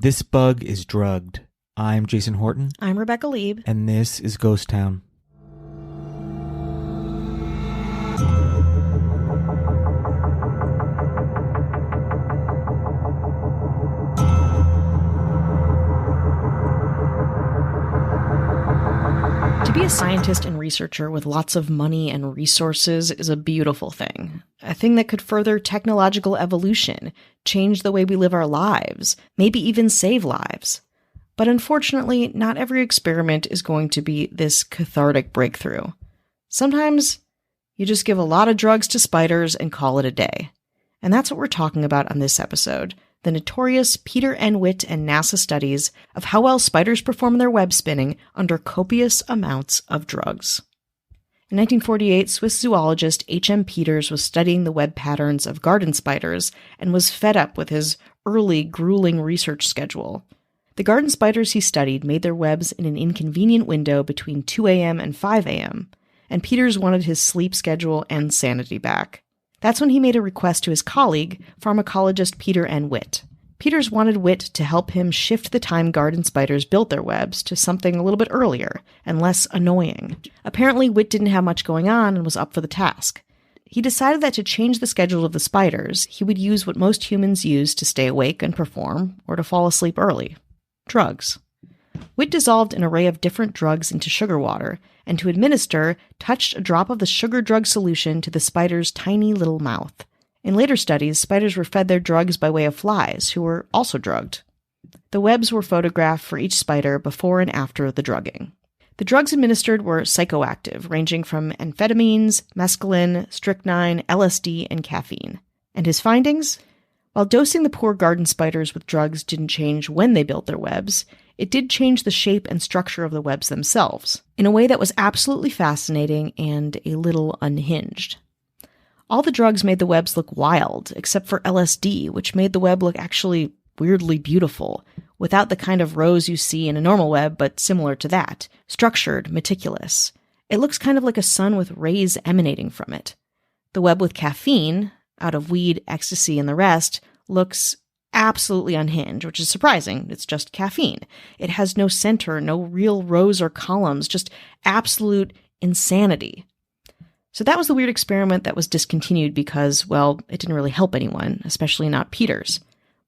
This bug is drugged. I'm Jason Horton. I'm Rebecca Lieb. And this is Ghost Town. To be a scientist and researcher with lots of money and resources is a beautiful thing. A thing that could further technological evolution, change the way we live our lives, maybe even save lives. But unfortunately, not every experiment is going to be this cathartic breakthrough. Sometimes you just give a lot of drugs to spiders and call it a day. And that's what we're talking about on this episode. The notorious Peter N. Witt and NASA studies of how well spiders perform their web spinning under copious amounts of drugs. In 1948, Swiss zoologist H.M. Peters was studying the web patterns of garden spiders and was fed up with his early, grueling research schedule. The garden spiders he studied made their webs in an inconvenient window between 2 a.m. and 5 a.m., and Peters wanted his sleep schedule and sanity back. That's when he made a request to his colleague, pharmacologist Peter N. Witt. Peters wanted Witt to help him shift the time garden spiders built their webs to something a little bit earlier and less annoying. Apparently, Witt didn't have much going on and was up for the task. He decided that to change the schedule of the spiders, he would use what most humans use to stay awake and perform, or to fall asleep early: drugs. Witt dissolved an array of different drugs into sugar water, and to administer, touched a drop of the sugar drug solution to the spider's tiny little mouth. In later studies, spiders were fed their drugs by way of flies, who were also drugged. The webs were photographed for each spider before and after the drugging. The drugs administered were psychoactive, ranging from amphetamines, mescaline, strychnine, LSD, and caffeine. And his findings? While dosing the poor garden spiders with drugs didn't change when they built their webs, it did change the shape and structure of the webs themselves, in a way that was absolutely fascinating and a little unhinged. All the drugs made the webs look wild, except for LSD, which made the web look actually weirdly beautiful, without the kind of rows you see in a normal web, but similar to that, structured, meticulous. It looks kind of like a sun with rays emanating from it. The web with caffeine, out of weed, ecstasy, and the rest, looks absolutely unhinged, which is surprising. It's just caffeine. It has no center, no real rows or columns, just absolute insanity. So that was the weird experiment that was discontinued because, well, it didn't really help anyone, especially not Peters.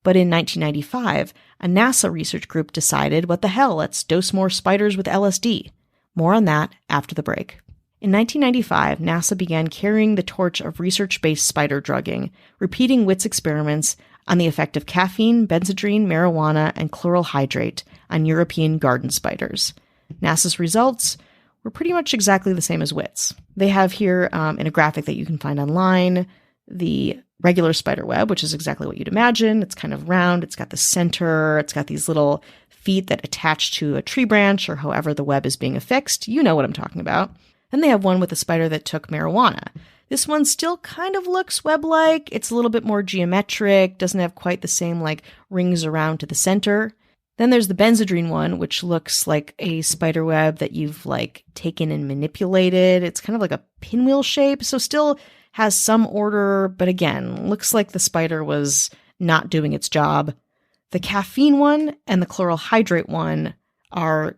But in 1995, a NASA research group decided, what the hell, let's dose more spiders with LSD. More on that after the break. In 1995, NASA began carrying the torch of research-based spider drugging, repeating Witt's experiments on the effect of caffeine, benzodrine, marijuana, and chloral hydrate on European garden spiders. NASA's results were pretty much exactly the same as Witt's. They have here, in a graphic that you can find online, the regular spider web, which is exactly what you'd imagine. It's kind of round, it's got the center, it's got these little feet that attach to a tree branch or however the web is being affixed. You know what I'm talking about. Then they have one with a spider that took marijuana. This one still kind of looks web-like. It's a little bit more geometric, doesn't have quite the same, rings around to the center. Then there's the benzodrine one, which looks like a spider web that you've, taken and manipulated. It's kind of like a pinwheel shape, so still has some order, but again, looks like the spider was not doing its job. The caffeine one and the chloral hydrate one are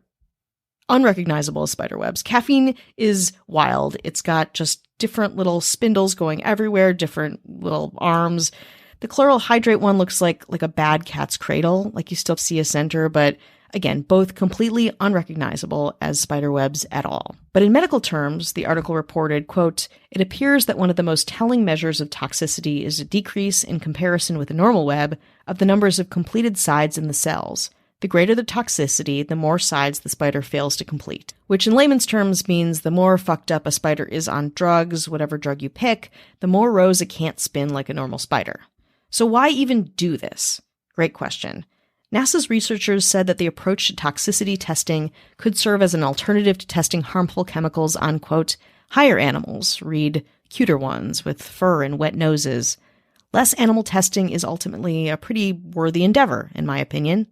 unrecognizable as spider webs. Caffeine is wild. It's got just different little spindles going everywhere, different little arms. The chloral hydrate one looks like a bad cat's cradle, you still see a center, but again, both completely unrecognizable as spider webs at all. But in medical terms, the article reported, quote, "It appears that one of the most telling measures of toxicity is a decrease in comparison with a normal web of the numbers of completed sides in the cells. The greater the toxicity, the more sides the spider fails to complete," which in layman's terms means the more fucked up a spider is on drugs, whatever drug you pick, the more rows it can't spin like a normal spider. So why even do this? Great question. NASA's researchers said that the approach to toxicity testing could serve as an alternative to testing harmful chemicals on, quote, higher animals, read cuter ones with fur and wet noses. Less animal testing is ultimately a pretty worthy endeavor, in my opinion.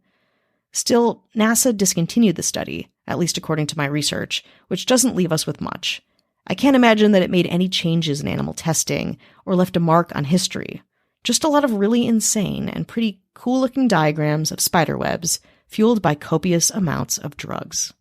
Still, NASA discontinued the study, at least according to my research, which doesn't leave us with much. I can't imagine that it made any changes in animal testing or left a mark on history. Just a lot of really insane and pretty cool-looking diagrams of spider webs fueled by copious amounts of drugs.